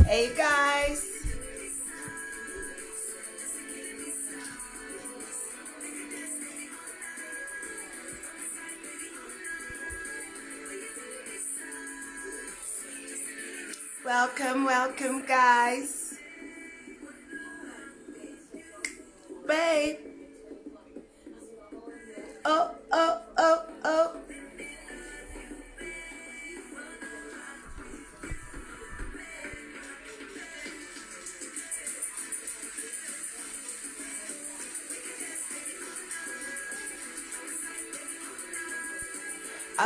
Hey guys, welcome guys. Babe, oh.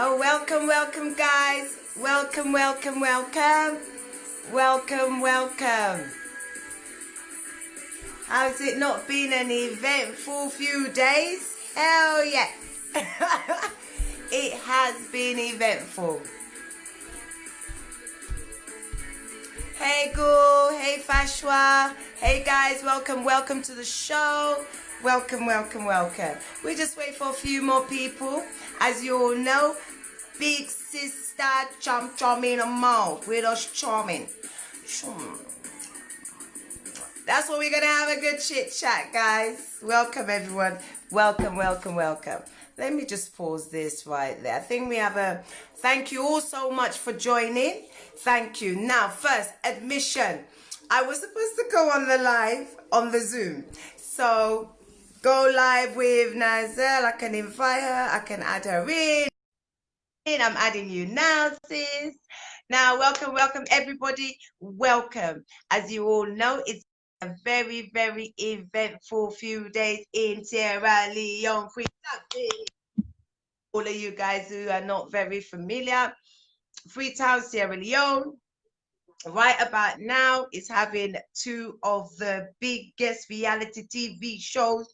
Oh, welcome guys. Welcome. How's it not been an eventful few days? Hell yeah. It has been eventful. Hey Gul, hey Fashwa, hey guys, welcome to the show. Welcome. We just wait for a few more people. As you all know, big sister charming a mouth with us charming. That's what we're gonna have a good chit chat, guys. Welcome everyone. Welcome. Let me just pause this right there. I think we have a thank you all so much for joining. Thank you. Now, first, admission. I was supposed to go on the live on the Zoom. So go live with Nazel. I can invite her, I can add her in. I'm adding you now, sis. Now, welcome everybody. Welcome. As you all know, it's a very eventful few days in Sierra Leone, Freetown. All of you guys who are not very familiar, Freetown, Sierra Leone, right about now is having two of the biggest reality TV shows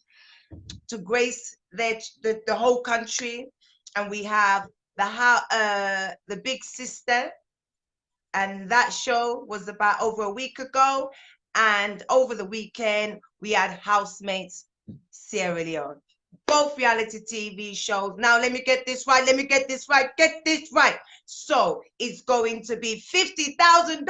to grace the whole country, and we have the Big Sister, and that show was about over a week ago, and over the weekend we had Housemates Sierra Leone. Both reality TV shows. Now let me get this right. Get this right. So it's going to be $50,000.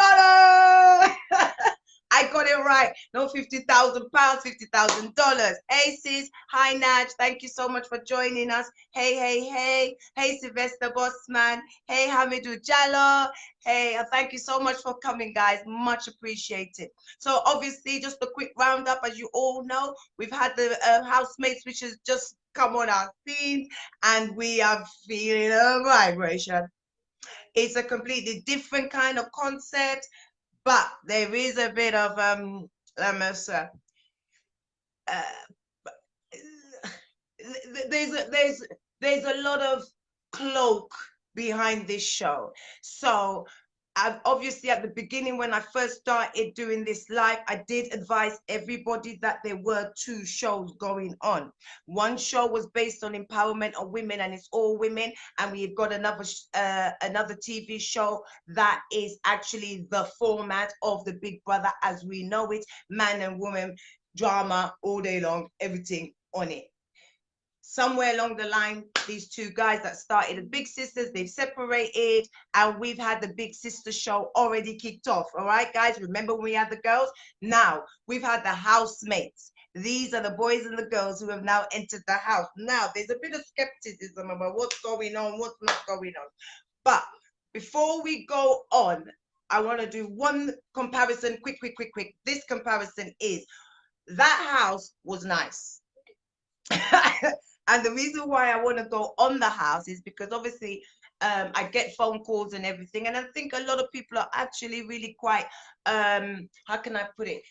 I got it right. No, £50,000, $50,000. Hey sis, hi Naj. Thank you so much for joining us. Hey. Hey Sylvester Bossman. Hey Hamidou Jallo. Hey, thank you so much for coming, guys. Much appreciated. So obviously, just a quick roundup. As you all know, we've had the Housemates, which has just come on our scene, and we are feeling a vibration. It's a completely different kind of concept, but there is a bit of there's a lot of cloak behind this show. So obviously at the beginning when I first started doing this live, I did advise everybody that there were two shows going on. One show was based on empowerment of women, and it's all women, and we've got another TV show that is actually the format of the Big Brother as we know it, man and woman drama all day long, everything on it. Somewhere along the line, these two guys that started the Big Sisters, they've separated, and we've had the Big Sister show already kicked off. All right, guys, remember when we had the girls? Now we've had the housemates. These are the boys and the girls who have now entered the house. Now there's a bit of skepticism about what's going on, what's not going on. But before we go on, I want to do one comparison, quick. This comparison is that house was nice. And the reason why I want to go on the house is because obviously I get phone calls and everything, and I think a lot of people are actually really quite how can I put it,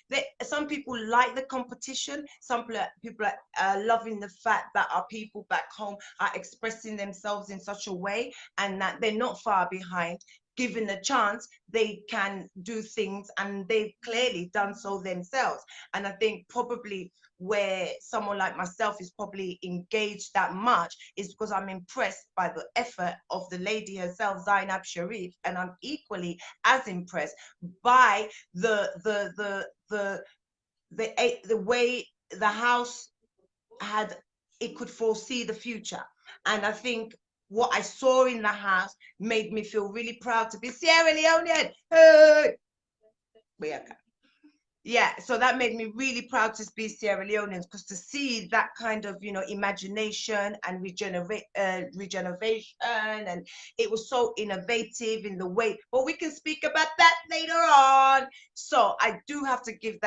some people like the competition, some people are loving the fact that our people back home are expressing themselves in such a way, and that they're not far behind. Given a chance, they can do things, and they've clearly done so themselves. And I think probably where someone like myself is probably engaged that much is because I'm impressed by the effort of the lady herself, Zainab Sharif, and I'm equally as impressed by the way the house it could foresee the future. And I think what I saw in the house made me feel really proud to be Sierra Leonean. Hey! Yeah, so that made me really proud to be Sierra Leoneans, because to see that kind of, imagination and regeneration, and it was so innovative in the way. But we can speak about that later on. So I do have to give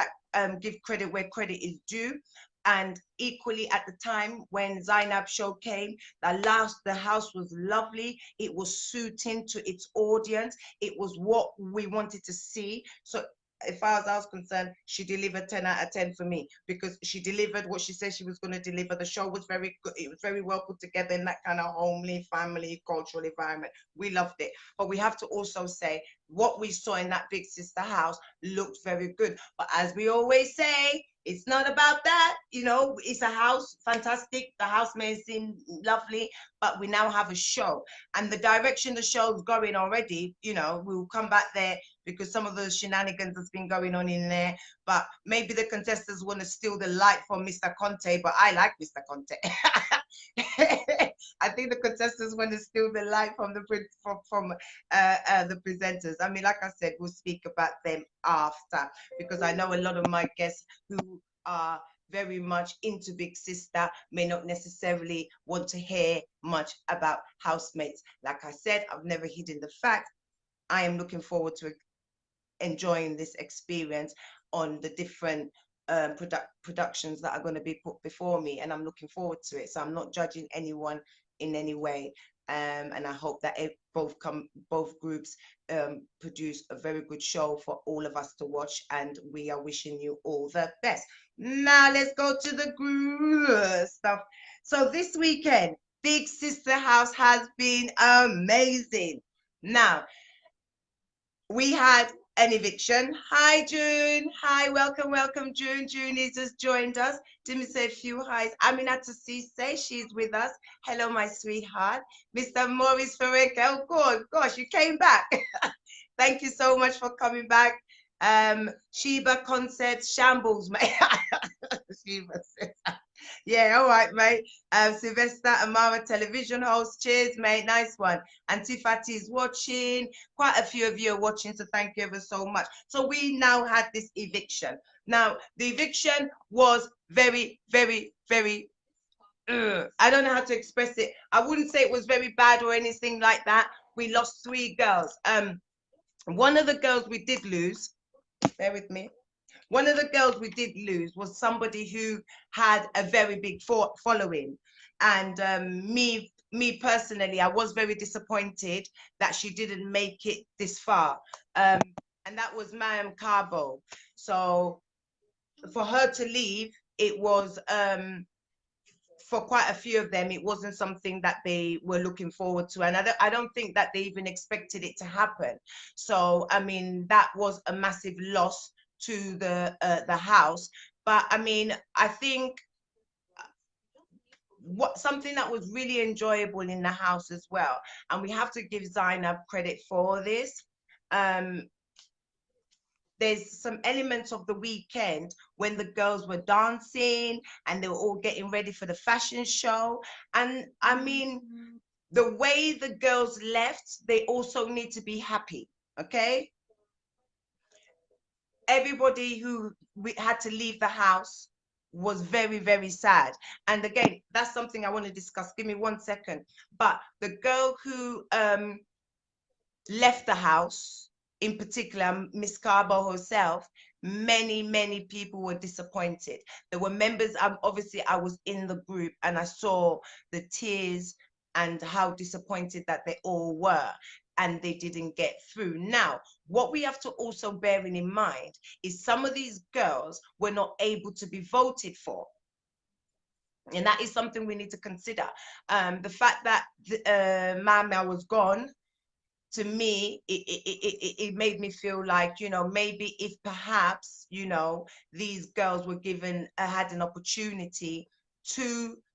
credit where credit is due. And equally at the time when Zainab show came, the house was lovely. It was suiting to its audience. It was what we wanted to see. So as far as I was concerned, she delivered 10 out of 10 for me, because she delivered what she said she was going to deliver. The show was very good. It was very well put together in that kind of homely, family, cultural environment. We loved it. But we have to also say what we saw in that Big Sister house looked very good. But as we always say, it's not about that. It's a house, fantastic. The housemates seem lovely, but we now have a show. And the direction the show's going already, we'll come back there, because some of the shenanigans that's been going on in there. But maybe the contestants want to steal the light from Mr. Conte, but I like Mr. Conte. I think the contestants want to steal the light from the presenters. I mean, like I said, we'll speak about them after, because I know a lot of my guests who are very much into Big Sister may not necessarily want to hear much about housemates. Like I said, I've never hidden the fact. I am looking forward to enjoying this experience on the different productions that are going to be put before me, and I'm looking forward to it. So I'm not judging anyone in any way, and I hope that both groups produce a very good show for all of us to watch, and we are wishing you all the best. Now let's go to the group stuff. So this weekend, Big Sister House has been amazing. Now, we had an eviction. Hi, June. Hi, welcome, welcome, June. June has just joined us. Timmy say a few highs. Aminata say she's with us. Hello, my sweetheart. Mr. Maurice Ferreira. Oh, God, gosh, you came back. Thank you so much for coming back. Sheba Concepts, Shambles, mate. Sheba says, yeah, all right, mate. Sylvester Amara, television host. Cheers, mate. Nice one. Antifati is watching. Quite a few of you are watching, so thank you ever so much. So we now had this eviction. Now, the eviction was very, very, very, I don't know how to express it. I wouldn't say it was very bad or anything like that. We lost 3 girls. One of the girls we did lose, bear with me. One of the girls we did lose was somebody who had a very big following. And me personally, I was very disappointed that she didn't make it this far. And that was Ma'am Carbo. So for her to leave, it was, for quite a few of them, it wasn't something that they were looking forward to. And I don't think that they even expected it to happen. So, I mean, that was a massive loss to the house. But I mean, I think something that was really enjoyable in the house as well, and we have to give Zainab credit for this. There's some elements of the weekend when the girls were dancing and they were all getting ready for the fashion show. And I mean, the way the girls left, they also need to be happy, okay? Everybody who had to leave the house was very, very sad. And again, that's something I want to discuss. Give me 1 second. But the girl who left the house, in particular, Miss Carbo herself, many people were disappointed. There were members, obviously I was in the group and I saw the tears and how disappointed that they all were, and they didn't get through. Now, what we have to also bear in mind is some of these girls were not able to be voted for. And that is something we need to consider. The fact that Mama was gone, to me, it made me feel like, maybe if perhaps, these girls were had an opportunity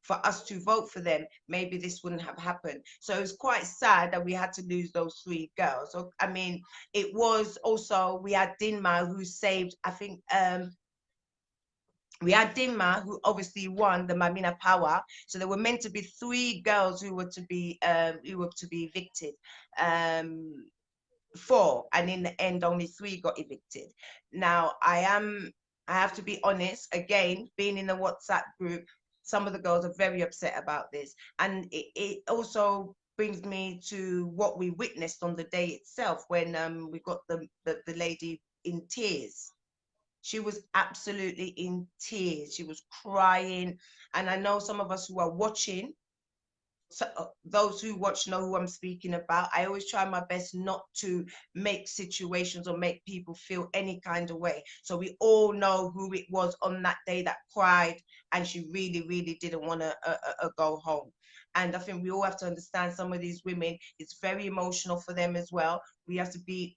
for us to vote for them, maybe this wouldn't have happened. So it was quite sad that we had to lose those 3 girls. So, I mean, it was also, we had Dinma who saved, I think, we had Dinma who obviously won the Mamina Power. So there were meant to be 3 girls who were to be evicted. 4, and in the end only 3 got evicted. Now I have to be honest, again, being in the WhatsApp group, some of the girls are very upset about this, and it also brings me to what we witnessed on the day itself when we got the lady in tears. She was absolutely in tears. She was crying. And I know some of us who are watching, so, those who watch know who I'm speaking about. I always try my best not to make situations or make people feel any kind of way. So we all know who it was on that day that cried, and she really, really didn't want to go home. And I think we all have to understand some of these women, it's very emotional for them as well. We have to be,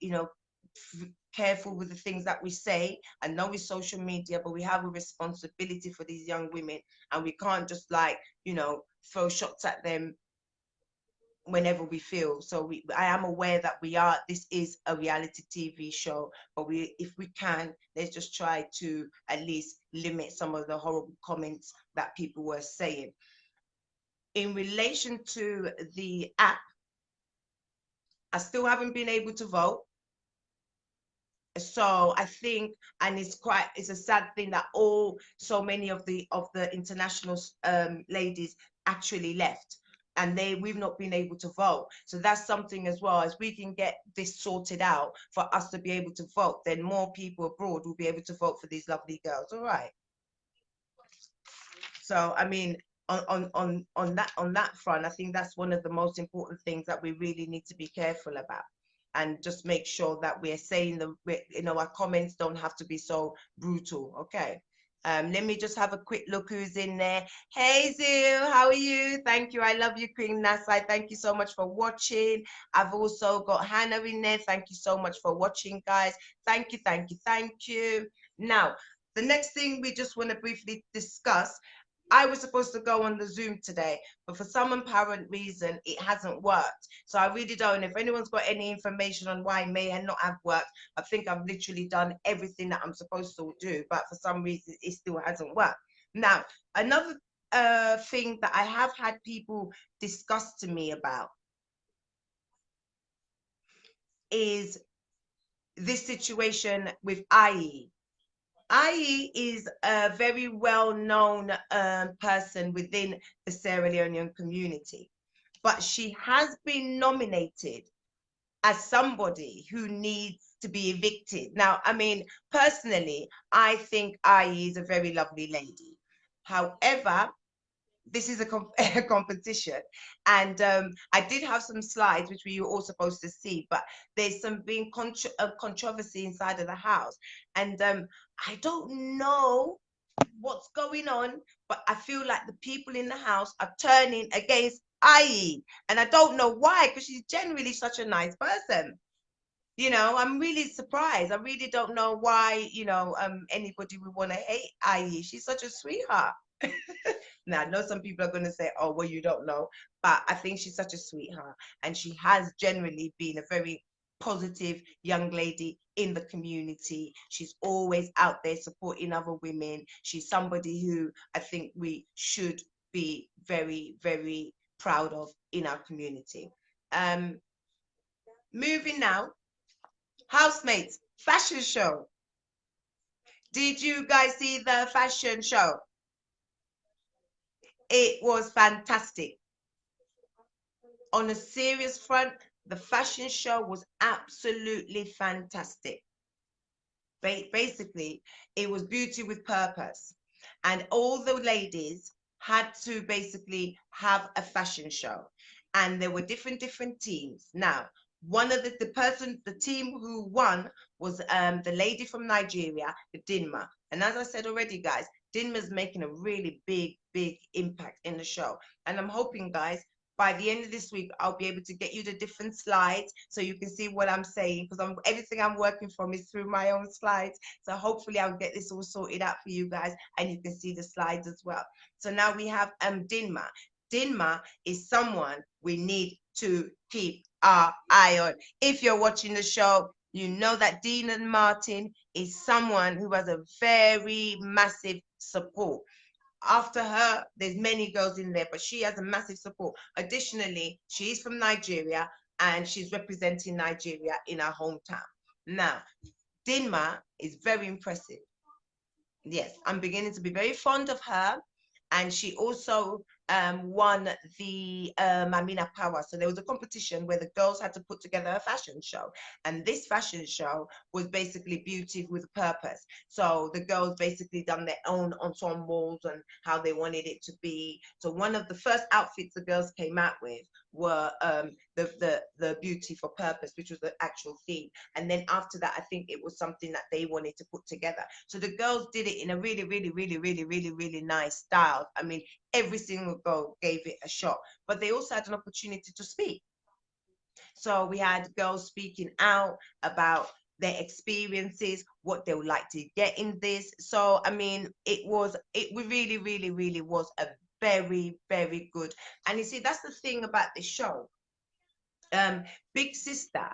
careful with the things that we say. I know it's social media, but we have a responsibility for these young women, and we can't just like, throw shots at them whenever we feel. So I am aware that this is a reality TV show, but if we can, let's just try to at least limit some of the horrible comments that people were saying. In relation to the app, I still haven't been able to vote. So I think, and it's a sad thing that so many of the international ladies actually left, and we've not been able to vote. So that's something as well. As we can get this sorted out for us to be able to vote, then more people abroad will be able to vote for these lovely girls. All right. So I mean, on that front, I think that's one of the most important things that we really need to be careful about, and just make sure that we're saying our comments don't have to be so brutal. Okay. Let me just have a quick look who's in there. Hey Zoo, how are you? Thank you. I love you, Queen Nasai. Thank you so much for watching. I've also got Hannah in there. Thank you so much for watching, guys. Thank you, thank you, thank you. Now, the next thing we just want to briefly discuss, I was supposed to go on the Zoom today, but for some apparent reason, it hasn't worked. So I really don't know if anyone's got any information on why it may not have worked. I think I've literally done everything that I'm supposed to do, but for some reason, it still hasn't worked. Now, another thing that I have had people discuss to me about is this situation with IE. IE is a very well-known person within the Sierra Leonean community, but she has been nominated as somebody who needs to be evicted. Now, I mean, personally, I think IE is a very lovely lady. However, this is a competition, and I did have some slides which we were all supposed to see, but there's some being controversy inside of the house, and I don't know what's going on, but I feel like the people in the house are turning against IE, and I don't know why, because she's generally such a nice person. I'm really surprised. I really don't know why, anybody would want to hate IE. She's such a sweetheart. Now, I know some people are going to say, oh, well, you don't know, but I think she's such a sweetheart. And she has generally been a very positive young lady in the community. She's always out there supporting other women. She's somebody who I think we should be very, very proud of in our community. Moving now, housemates, fashion show. Did you guys see the fashion show? It was fantastic. On a serious front, the fashion show was absolutely fantastic. Basically, it was beauty with purpose. And all the ladies had to basically have a fashion show. And there were different teams. Now, one of the team who won was the lady from Nigeria, Dinma. And as I said already, guys, Dinma's making a really big, big impact in the show. And I'm hoping, guys, by the end of this week, I'll be able to get you the different slides so you can see what I'm saying, because everything I'm working from is through my own slides. So hopefully I'll get this all sorted out for you guys and you can see the slides as well. So now we have Dinma. Dinma is someone we need to keep our eye on. If you're watching the show, you know that Dean and Martin is someone who has a very massive support. After her, there's many girls in there, but she has a massive support. Additionally, she's from Nigeria. and she's representing Nigeria in her hometown. Now, Dinma is very impressive. Yes, I'm beginning to be very fond of her. And she also won the Mamina Power. So there was a competition where the girls had to put together a fashion show. And this fashion show was basically beauty with a purpose. So the girls basically done their own ensembles and how they wanted it to be. So one of the first outfits the girls came out with were the beauty for purpose, which was the actual theme. And then after that, I think it was something that they wanted to put together. So the girls did it in a really, really, really, really, really, really nice style. I mean, every single girl gave it a shot, but they also had an opportunity to speak. So we had girls speaking out about their experiences, what they would like to get in this. So I mean, it really, really, really was a very, very good. And you see, that's the thing about this show. Big Sister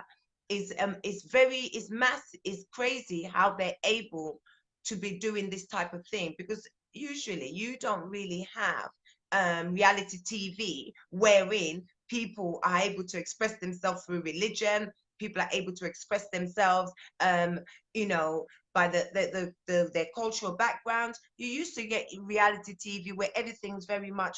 is very is crazy how they're able to be doing this type of thing, because usually you don't really have reality TV wherein people are able to express themselves through religion. People are able to express themselves, you know, by their cultural background. You used to get reality TV where everything's very much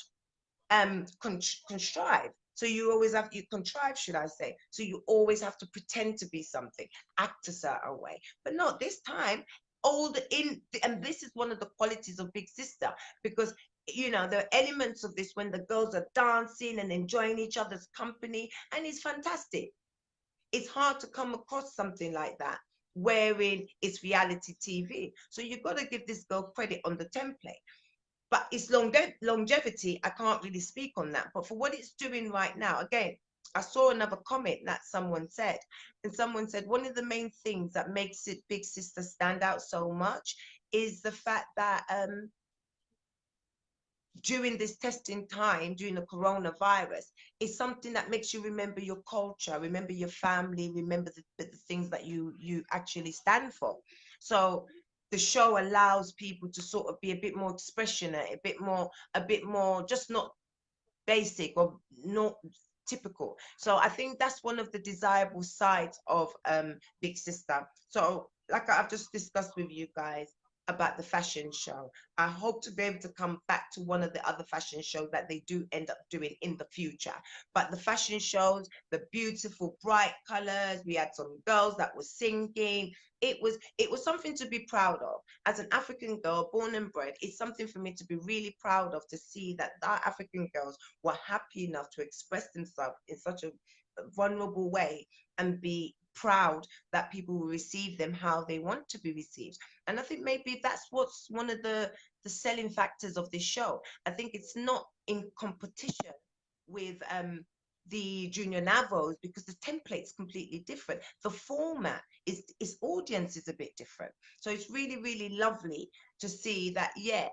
contrived. So you always have, you contrive, should I say. So you always have to pretend to be something, act a certain way. But not this time. And this is one of the qualities of Big Sister, because you know there are elements of this when the girls are dancing and enjoying each other's company, and it's fantastic. It's hard to come across something like that wherein it's reality TV. So you've got to give this girl credit on the template. But its longevity, I can't really speak on that. But for what it's doing right now, again, I saw another comment that someone said, and someone said one of the main things that makes it Big Sister stand out so much is the fact that during this testing time, during the coronavirus, is something that makes you remember your culture, remember your family, remember the things that you actually stand for. So the show allows people to sort of be a bit more expressionate, a bit more just not basic or not typical. So I think that's one of the desirable sides of Big Sister. So like I've just discussed with you guys about the fashion show, I hope to be able to come back to one of the other fashion shows that they do end up doing in the future. But the fashion shows, the beautiful bright colors, we had some girls that were singing. It was something to be proud of. As an African girl, born and bred, it's something for me to be really proud of, to see that our African girls were happy enough to express themselves in such a vulnerable way and be proud that people will receive them how they want to be received. And I think maybe that's what's one of the selling factors of this show. I think it's not in competition with the junior navos, because the template's completely different. The format is audience is a bit different. So it's really, really lovely to see that, yeah,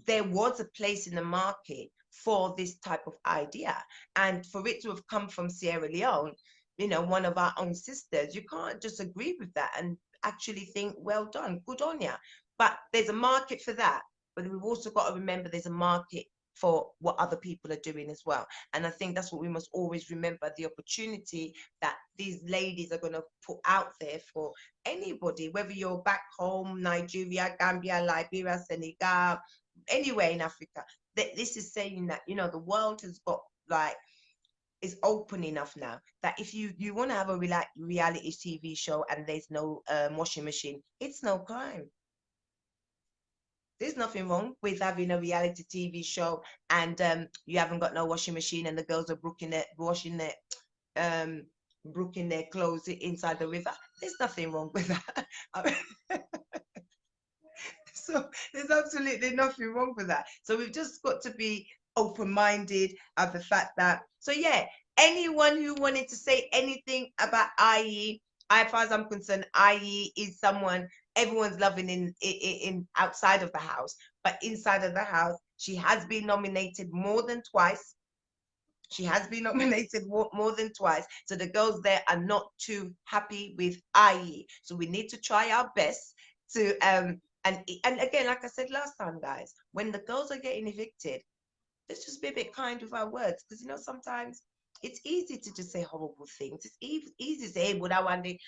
there was a place in the market for this type of idea. And for it to have come from Sierra Leone, you know, one of our own sisters, you can't just agree with that and actually think, well done, good on ya. But there's a market for that. But we've also got to remember there's a market for what other people are doing as well. And I think that's what we must always remember, the opportunity that these ladies are going to put out there for anybody, whether you're back home, Nigeria, Gambia, Liberia, Senegal, anywhere in Africa. This is saying that, you know, the world has got like, is open enough now that if you want to have a reality TV show and there's no washing machine, it's no crime. There's nothing wrong with having a reality TV show and you haven't got no washing machine and the girls are um brooking their clothes inside the river. There's nothing wrong with that. So there's absolutely nothing wrong with that. So we've just got to be open-minded of the fact that, so yeah, anyone who wanted to say anything about IE, as far as I'm concerned, IE is someone everyone's loving in outside of the house, but inside of the house, she has been nominated more than twice. She has been nominated more than twice. So the girls there are not too happy with IE. So we need to try our best to and again, like I said last time, guys, when the girls are getting evicted, let's just be a bit kind with our words, because you know sometimes It's easy to just say horrible things. It's easy to say, hey, well, that one day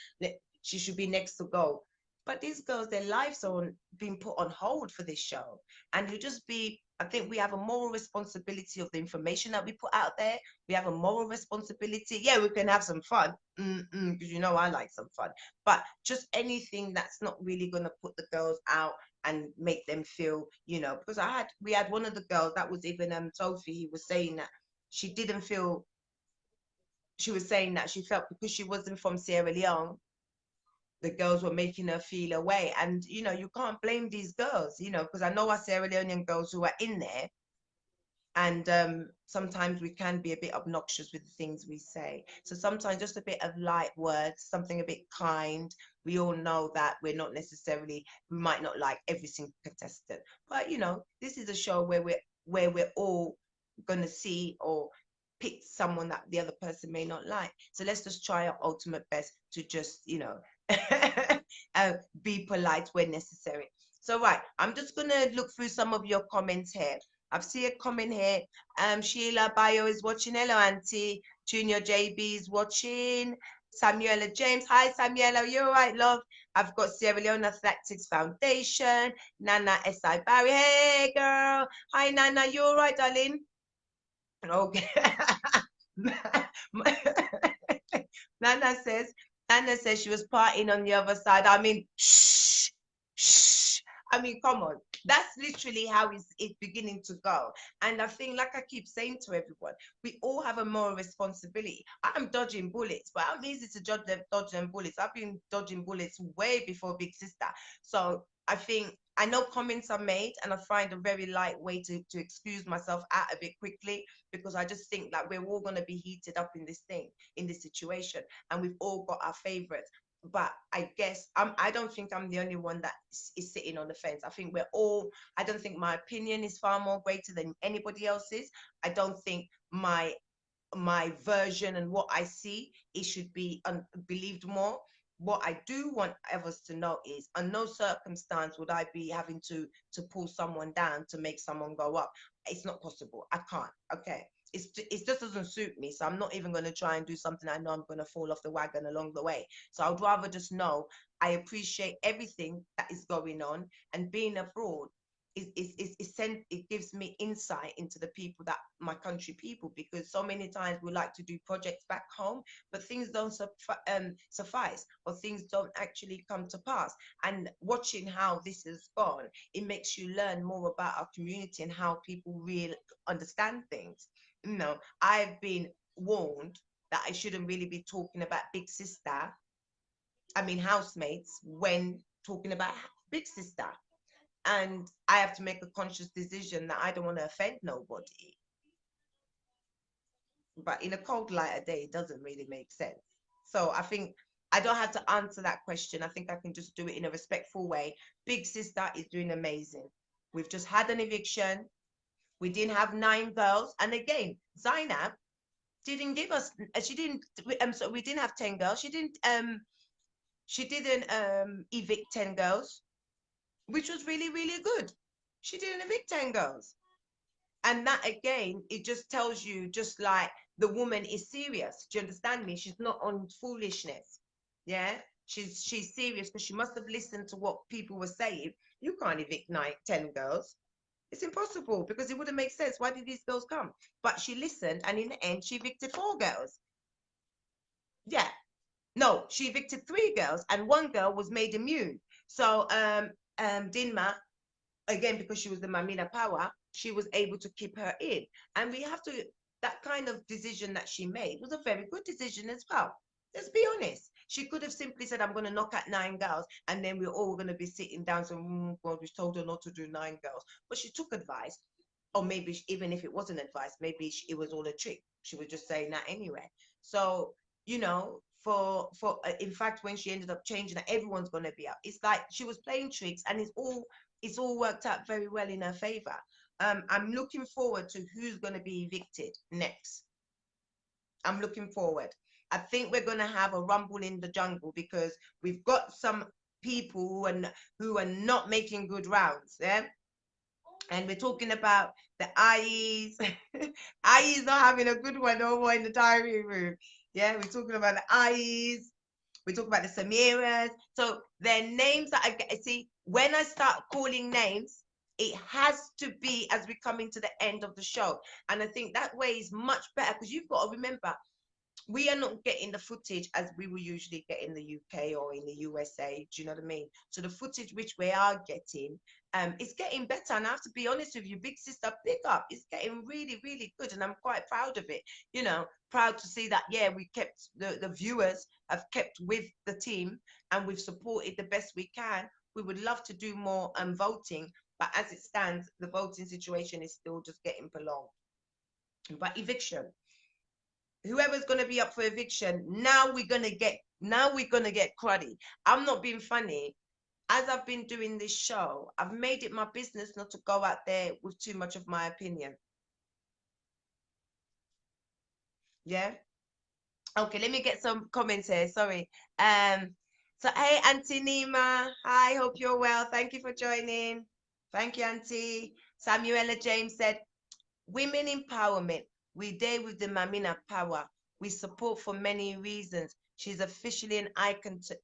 she should be next to go. But these girls, their lives are being put on hold for this show. And you just be, I think we have a moral responsibility of the information that we put out there. We have a moral responsibility. Yeah, we can have some fun, because you know I like some fun. But just anything that's not really going to put the girls out and make them feel, because we had one of the girls that was even Sophie was saying that she didn't feel she was saying that she felt because she wasn't from Sierra Leone, the girls were making her feel away. And, you can't blame these girls, because I know our Sierra Leonean girls who are in there. And sometimes we can be a bit obnoxious with the things we say. So sometimes just a bit of light words, something a bit kind. We all know that we might not like every single contestant. But, this is a show where we're all going to see or pick someone that the other person may not like. So let's just try our ultimate best to just, be polite when necessary. So, right, I'm just going to look through some of your comments here. I've seen a comment here. Sheila Bayo is watching. Hello, Auntie. Junior JB is watching. Samuela James. Hi, Samuela. You're all right, love. I've got Sierra Leone Athletics Foundation. Nana S.I. Barry. Hey, girl. Hi, Nana. You all right, darling? Okay. Nana says, she was partying on the other side. I mean, shh, shh. I mean, come on. That's literally how it's beginning to go. And I think, like I keep saying to everyone, we all have a moral responsibility. I'm dodging bullets, but I'm easy to dodge them bullets. I've been dodging bullets way before Big Sister. So I think I know comments are made, and I find a very light way to excuse myself out of it quickly, because I just think that we're all going to be heated up in this thing, in this situation, and we've all got our favorites. But I guess I don't think I'm the only one that is sitting on the fence. I think we're all, I don't think my opinion is far more greater than anybody else's. I don't think my version and what I see, it should be believed more. What I do want others to know is, on no circumstance would I be having to pull someone down to make someone go up. It's not possible. I can't. Okay. It just doesn't suit me. So I'm not even going to try and do something I know I'm going to fall off the wagon along the way. So I would rather just know I appreciate everything that is going on, and being abroad it gives me insight into the people, that my country people, because so many times we like to do projects back home, but things don't suffice, or things don't actually come to pass. And watching how this has gone, it makes you learn more about our community and how people really understand things. I've been warned that I shouldn't really be talking about Big Sister, I mean housemates, when talking about Big Sister. And I have to make a conscious decision that I don't want to offend nobody. But in a cold light of day, it doesn't really make sense. So I think I don't have to answer that question. I think I can just do it in a respectful way. Big Sister is doing amazing. We've just had an eviction. We didn't have 9 girls. And again, Zainab didn't give us, she didn't, so we didn't have 10 girls. She didn't evict 10 girls, which was really, really good. She didn't evict 10 girls. And that again, it just tells you, just like, the woman is serious. Do you understand me? She's not on foolishness. Yeah, she's serious, because she must have listened to what people were saying. You can't evict 10 girls. It's impossible, because it wouldn't make sense. Why did these girls come? But she listened, and in the end, she evicted 4 girls. Yeah. No, she evicted 3 girls, and 1 girl was made immune. So Dinma, again, because she was the Mamina Power, she was able to keep her in. And we have to, that kind of decision that she made was a very good decision as well. Let's be honest. She could have simply said, I'm going to knock out 9 girls, and then we're all going to be sitting down saying, God, we told her not to do 9 girls. But she took advice. Or maybe even if it wasn't advice, maybe it was all a trick. She was just saying that anyway. So, for in fact, when she ended up changing that, everyone's going to be up. It's like she was playing tricks, and it's all worked out very well in her favor. I'm looking forward to who's going to be evicted next. I'm looking forward. I think we're going to have a rumble in the jungle, because we've got some people who are not making good rounds. Yeah. And we're talking about the IEs. IEs not having a good one no more in the diary room. Yeah, we're talking about the IEs. We talk about the Samiras. So their names that I get. See, when I start calling names, it has to be as we come into the end of the show. And I think that way is much better because you've got to remember, we are not getting the footage as we will usually get in the UK or in the USA. Do you know what I mean? So the footage which we are getting, is getting better. And I have to be honest with you, big sister, big up. It's getting really, really good, and I'm quite proud of it. You know, proud to see that. Yeah, we kept the viewers have kept with the team, and we've supported the best we can. We would love to do more voting, but as it stands, the voting situation is still just getting prolonged. But eviction, whoever's going to be up for eviction, now we're going to get cruddy. I'm not being funny. As I've been doing this show, I've made it my business not to go out there with too much of my opinion. Yeah. Okay, let me get some comments here. Sorry. So hey, Auntie Nima. Hi, hope you're well. Thank you for joining. Thank you, Auntie. Samuela James said, women empowerment. We there with the Mamina power. We support for many reasons. She's officially an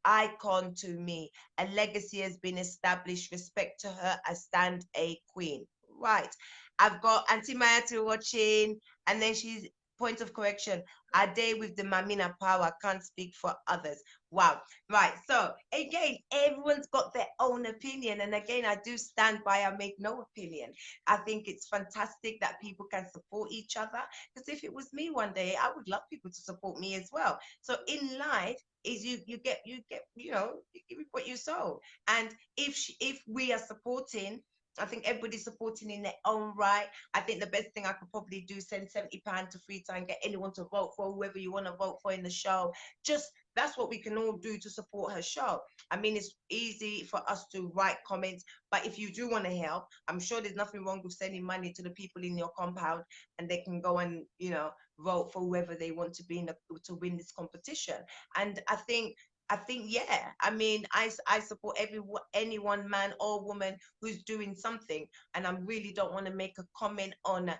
icon to me. A legacy has been established. Respect to her. I stand a queen. Right. I've got Auntie Mayati watching, and then she's point of correction. A day with the Mamina power. Can't speak for others. Wow. Right. So again, everyone's got their own opinion. And again, I do stand by I make no opinion. I think it's fantastic that people can support each other. Because if it was me one day, I would love people to support me as well. So in life is you get you know you reap what you sow. And if we are supporting, I think everybody's supporting in their own right. I think the best thing I could probably do is send £70 to Free Time, get anyone to vote for whoever you want to vote for in the show. Just that's what we can all do to support her show. I mean, it's easy for us to write comments, but if you do want to help, I'm sure there's nothing wrong with sending money to the people in your compound, and they can go and vote for whoever they want to be to win this competition. And I think, yeah, I mean, I support anyone, man or woman, who's doing something, and I really don't want to make a comment on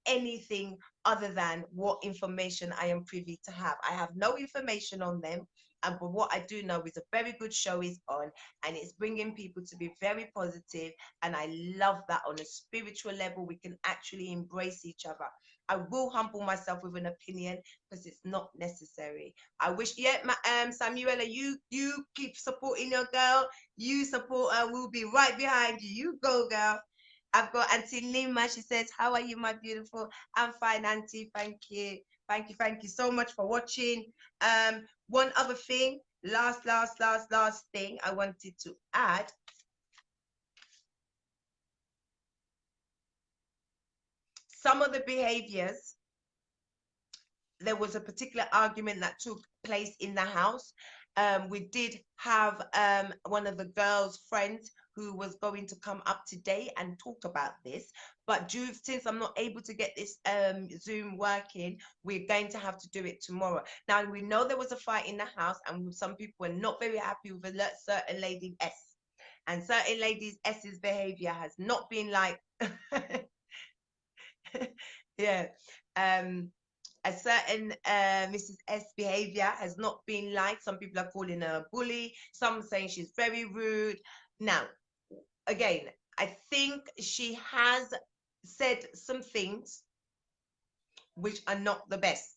anything other than what information I am privy to have. I have no information on them, but what I do know is a very good show is on, and it's bringing people to be very positive, and I love that on a spiritual level we can actually embrace each other. I will humble myself with an opinion because it's not necessary. I wish, yeah, Samuela, you keep supporting your girl. You support her. We'll be right behind you. You go, girl. I've got Auntie Lima. She says, "How are you, my beautiful?" I'm fine, Auntie. Thank you. Thank you so much for watching. One other thing, last thing I wanted to add. Some of the behaviors, there was a particular argument that took place in the house. We did have one of the girls' friends who was going to come up today and talk about this. But since I'm not able to get this Zoom working, we're going to have to do it tomorrow. Now, we know there was a fight in the house, and some people were not very happy with a certain lady S. And certain ladies S's behavior has not been like, yeah. A certain Mrs. S behavior has not been liked. Some people are calling her a bully. Some saying she's very rude. Now, again, I think she has said some things which are not the best.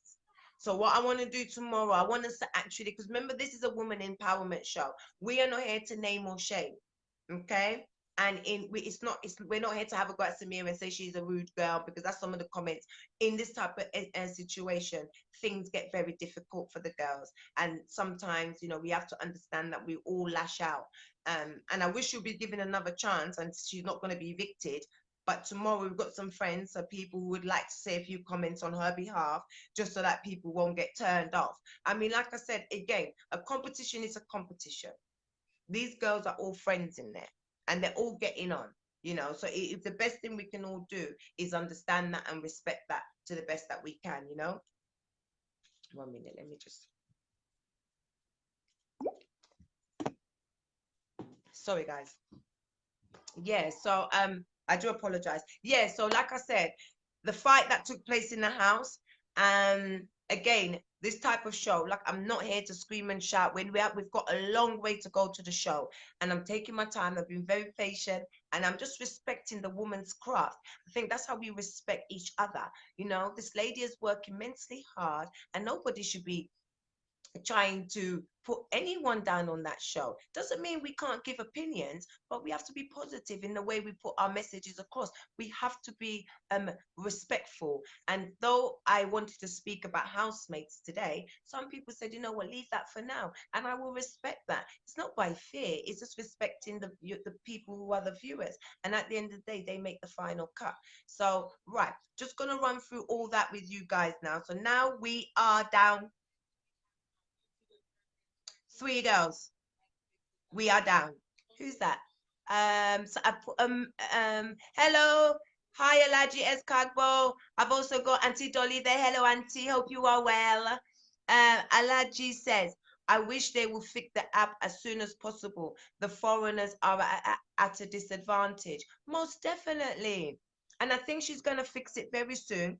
So what I want to do tomorrow, I want us to actually, because remember, this is a woman empowerment show. We are not here to name or shame, okay? And we're not here to have a go at Samira and say she's a rude girl, because that's some of the comments. In this type of situation, things get very difficult for the girls, and sometimes we have to understand that we all lash out. And I wish she'll be given another chance, and she's not going to be evicted. But tomorrow we've got some friends, so people who would like to say a few comments on her behalf, just so that people won't get turned off. I mean, like I said, again, a competition is a competition. These girls are all friends in there, and they're all getting on. So if the best thing we can all do is understand that and respect that to the best that we can. 1 minute, let me just, sorry guys. Yeah, so I do apologize. Yeah, so like I said, the fight that took place in the house, and again, this type of show, like I'm not here to scream and shout. When we've got a long way to go to the show, and I'm taking my time. I've been very patient, and I'm just respecting the woman's craft. I think that's how we respect each other. You know, this lady is working immensely hard, and nobody should be trying to put anyone down on that show. Doesn't mean we can't give opinions, but we have to be positive in the way we put our messages across. We have to be respectful. And though I wanted to speak about housemates today, some people said, you know what, leave that for now. And I will respect that. It's not by fear, it's just respecting the people who are the viewers. And at the end of the day, they make the final cut. So, right, just going to run through all that with you guys now. So now we are down 3 girls. We are down. Who's that? So I put, hello. Hi, Alaji Escagbo. I've also got Auntie Dolly there. Hello, Auntie. Hope you are well. Alaji says, I wish they will fix the app as soon as possible. The foreigners are at a disadvantage. Most definitely. And I think she's going to fix it very soon,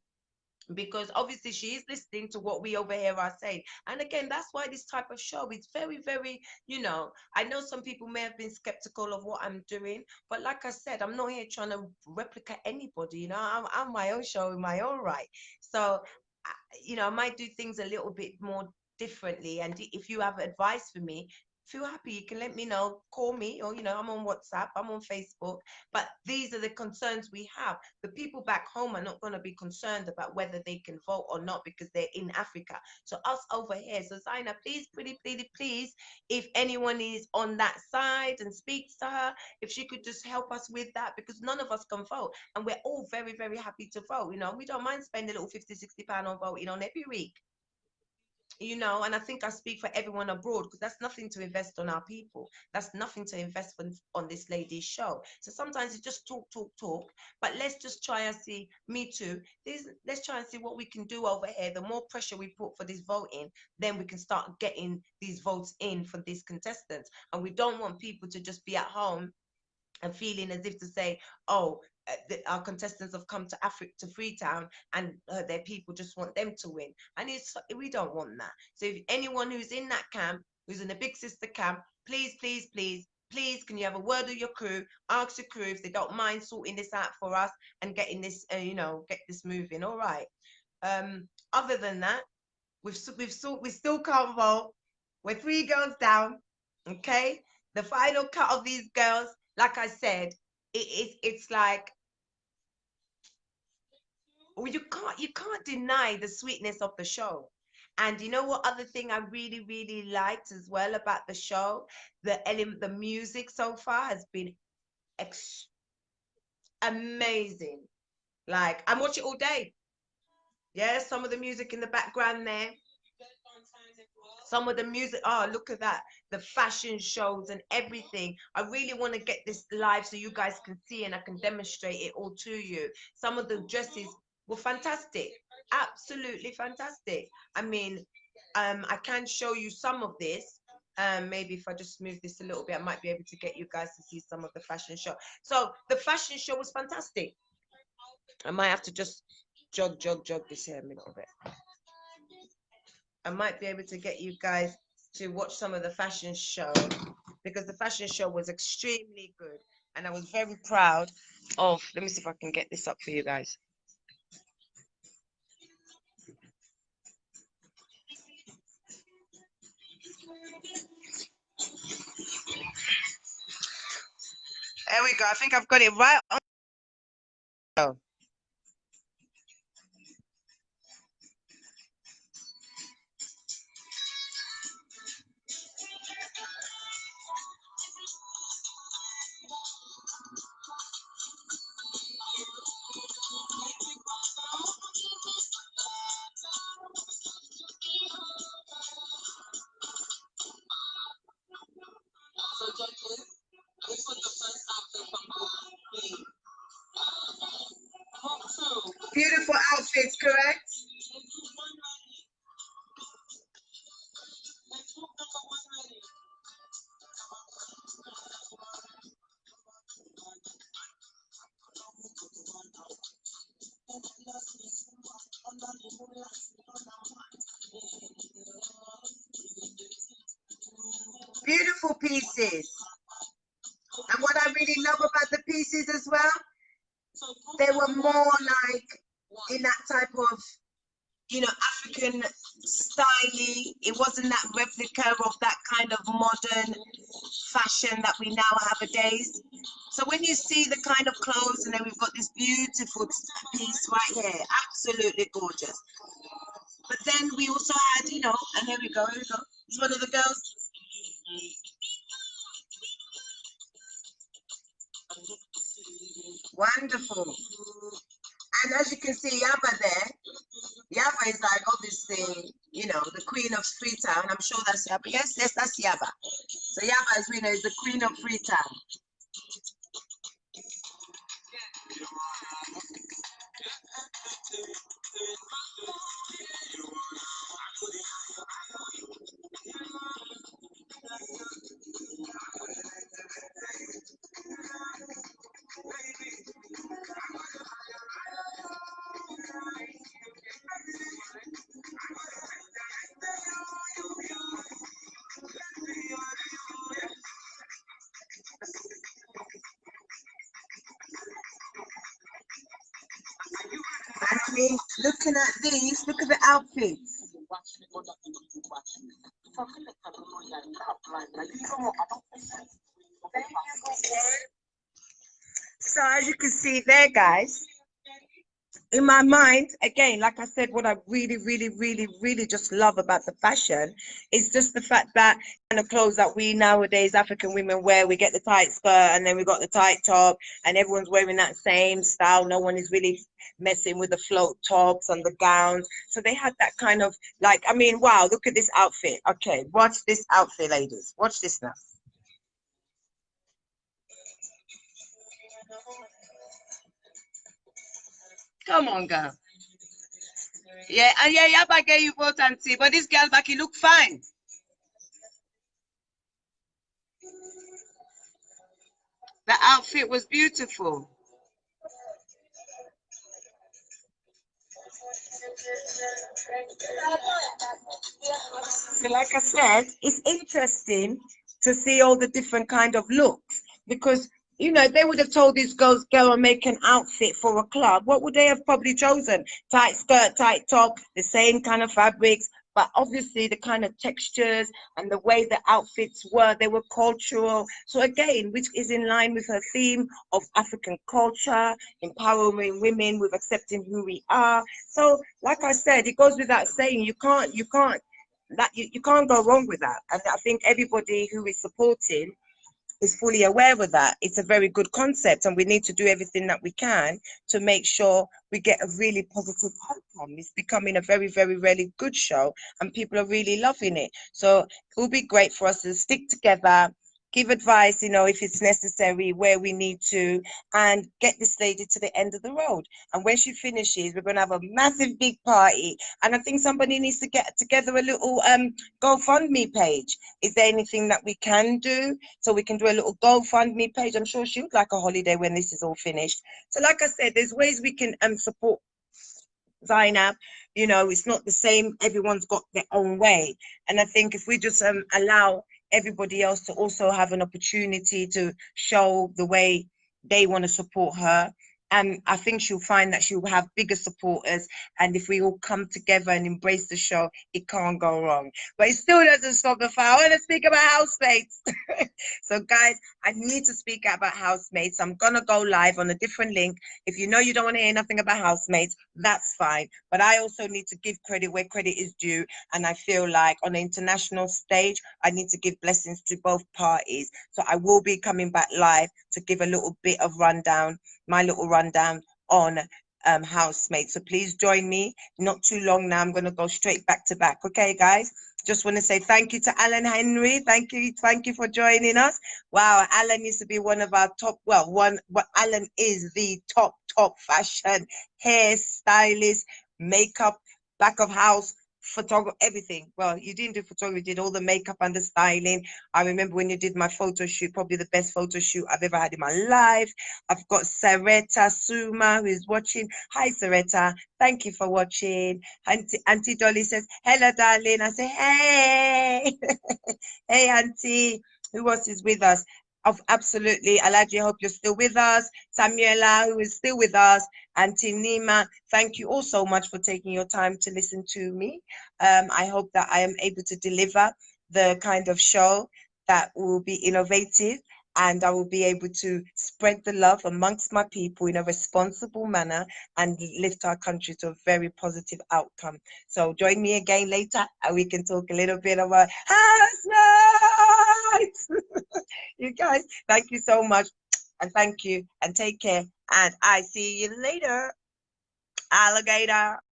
because obviously she is listening to what we over here are saying. And again, that's why this type of show is very, very, you know, I know some people may have been skeptical of what I'm doing, but like I said, I'm not here trying to replicate anybody. You know, I'm my own show in my own right. So you know, I might do things a little bit more differently. And if you have advice for me, feel happy, you can let me know, call me, or you know, I'm on WhatsApp, I'm on Facebook. But these are the concerns we have. The people back home are not going to be concerned about whether they can vote or not, because they're in Africa. So us over here, so Zaina, please, pretty please, if anyone is on that side and speaks to her, if she could just help us with that, because none of us can vote, and we're all very, very happy to vote. You know, we don't mind spending a little 50, 60 pound on voting on every week. You know, and I think I speak for everyone abroad, because that's nothing to invest on our people. That's nothing to invest on this lady's show. So sometimes it's just talk, but let's just try and see. Me too. Let's try and see what we can do over here. The more pressure we put for this voting, then we can start getting these votes in for these contestants. And we don't want people to just be at home and feeling as if to say, oh, our contestants have come to Africa, to Freetown, and their people just want them to win. And we don't want that. So if anyone who's in that camp, who's in the Big Sister camp, please, can you have a word with your crew? Ask your crew if they don't mind sorting this out for us and getting this, you know, get this moving. All right. Other than that, we still can't vote. We're 3 girls down. Okay. The final cut of these girls, like I said, it's like, well, you can't deny the sweetness of the show. And you know what other thing I really, really liked as well about the show? The music so far has been amazing. Like, I watch it all day. Yeah, some of the music in the background there. Some of the music, oh, look at that. The fashion shows and everything. I really want to get this live so you guys can see and I can demonstrate it all to you. Some of the dresses were fantastic. Absolutely fantastic. I mean, I can show you some of this. Maybe if I just move this a little bit, I might be able to get you guys to see some of the fashion show. So the fashion show was fantastic. I might have to just jog this here a little bit. I might be able to get you guys to watch some of the fashion show, because the fashion show was extremely good, and I was very proud of. Let me see if I can get this up for you guys. There we go. I think I've got it right on. Oh. Beautiful outfits, correct? Beautiful pieces. And what I really love about the pieces as well, they were more like in that type of, you know, African styling. It wasn't that replica of that kind of modern fashion that we now have nowadays. So when you see the kind of clothes, and then we've got this beautiful piece right here, absolutely gorgeous. But then we also had, you know, and here we go, It's one of the girls. Wonderful. And as you can see, Yaba there, Yaba is like obviously, you know, the queen of Freetown. I'm sure that's Yaba. Yes, yes, that's Yaba. So Yaba is, you know, is the queen of Freetown. And I mean, looking at these, look at the outfits. So as you can see there, guys, in my mind, again, like I said, what I really just love about the fashion is just the fact that kind of clothes that we nowadays African women wear, we get the tight skirt and then we got the tight top, and everyone's wearing that same style. No one is really messing with the float tops and the gowns. So they had that kind of like, I mean, wow, look at this outfit. Okay, watch this outfit, ladies. Watch this now. Come on, girl. Yeah, and yeah, I get you both and see, but this girl back, he look fine. The outfit was beautiful. So like I said, it's interesting to see all the different kind of looks, because you know they would have told these girls go and make an outfit for a club. What would they have probably chosen? Tight skirt, tight top, the same kind of fabrics, but obviously the kind of textures and the way the outfits were, they were cultural. So again, which is in line with her theme of African culture, empowering women with accepting who we are. So like I said, it goes without saying, you can't that you can't go wrong with that. And I think everybody who is supporting is fully aware of that. It's a very good concept, and we need to do everything that we can to make sure we get a really positive outcome. It's becoming a very really good show, and people are really loving it. So it will be great for us to stick together, give advice, you know, if it's necessary, where we need to, and get this lady to the end of the road. And when she finishes, we're going to have a massive big party. And I think somebody needs to get together a little GoFundMe page. Is there anything that we can do? So we can do a little GoFundMe page. I'm sure she would like a holiday when this is all finished. So like I said, there's ways we can support Zainab. You know, it's not the same. Everyone's got their own way. And I think if we just allow everybody else to also have an opportunity to show the way they want to support her, and I think she'll find that she'll have bigger supporters. And if we all come together and embrace the show, it can't go wrong. But it still doesn't stop the fire. I want to speak about housemates. So guys, I need to speak about housemates. I'm gonna go live on a different link. If you know you don't want to hear nothing about housemates, that's fine. But I also need to give credit where credit is due. And I feel like on the international stage, I need to give blessings to both parties. So I will be coming back live to give a little bit of rundown, my little rundown on housemates. So please join me. Not too long now. I'm going to go straight back to back. Okay, guys? Just want to say thank you to Alan Henry. Thank you for joining us. Wow, Alan used to be one of our top, Alan is the top fashion hairstylist, makeup, back of house photography, everything. Well, you didn't do photography, you did all the makeup and the styling. I remember when you did my photo shoot, probably the best photo shoot I've ever had in my life. I've got Saretta Suma who is watching. Hi, Saretta. Thank you for watching. Auntie Dolly says, hello, darling. I say, hey. Hey, Auntie. Who else is with us? Absolutely. Alaji, I hope you're still with us. Samuela, who is still with us. Auntie Nima, thank you all so much for taking your time to listen to me. I hope that I am able to deliver the kind of show that will be innovative, and I will be able to spread the love amongst my people in a responsible manner and lift our country to a very positive outcome. So join me again later and we can talk a little bit about house nights. You guys, thank you so much, and thank you, and take care, and I see you later, alligator.